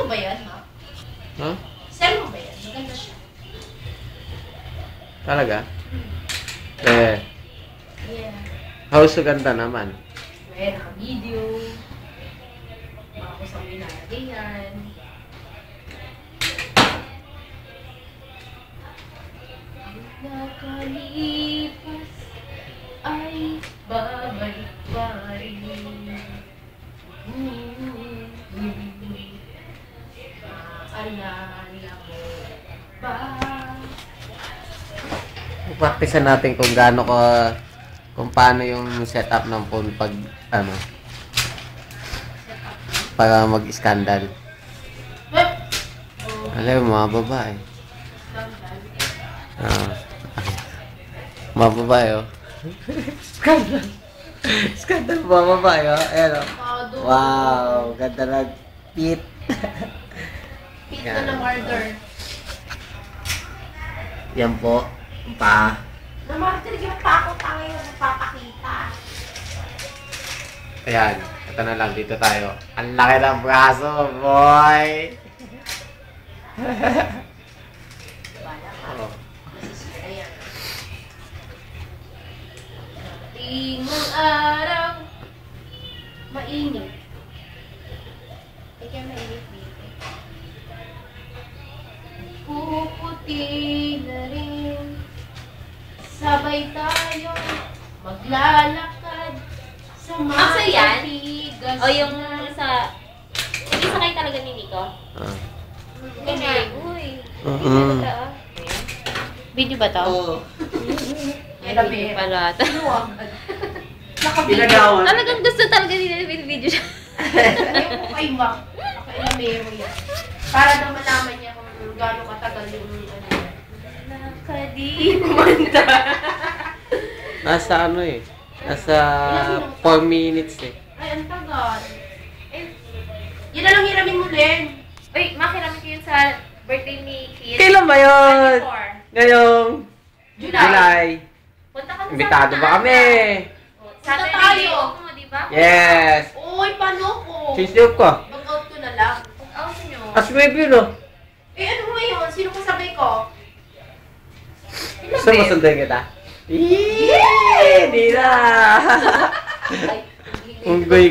ba yan, ha? Huh? Sell mo ba yan? Maganda siya. Talaga? Eh, Yeah. how's so ganda naman? May naka-video. Mga kusang binalagay yan. Nakalipas ay babalik pa rin. Maalala mo ba? Practicean natin kung gaano kung paano yung setup ng phone pag para mag-scandal. Alam mo, mga babae. Mga babae, oh. Scandal. Scandal, mga babae, oh. Ayan, oh. Wow, ganda ng pit. Pit na ng order. Yan po, pa. Namartir yung pa ako tangay na magpapakita. Ayan, ito na lang, dito tayo. Ang laki ng braso, boy! Bala ka. Oh. Masisira yan. Tingong araw, mainit. Ikaw mainit dito. Puputi na rin. Sabay tayo maglalakad sa mga Asa yan? tigas O yung na- sa... Hindi sakay talaga ni Nico? Ganyan. Uy. Mm-mm. Video ba to? Oo. Yan Ay, ang video bihira. pala. Nakabili. Pinagawan. Talagang gusto talaga nila yung video siya. Ayaw ko kay Mac. Ako ilamero yan. Para nang malaman niya kung gaano katagal yung ano yan. Nakadi kumanta. Nasa ano eh. Nasa 4 minutes eh. Ay, ang tagal. Eh, yun na lang hiramin mo din. Uy, makiramit ko yun sa birthday ni Kid. Kailan ba yun? 24. Ngayong July. Punta ka na Imbitado ba kami? Saturday tayo. day off mo, di ba? Yes! Uy, paano ko? Tuesday off ko. Mag-out ko na lang. Out nyo. As maybe no? Eh, ano mo yun? Sino kasabay ko? Gusto mo sundan kita? Yee! Di na! Ay, Unggoy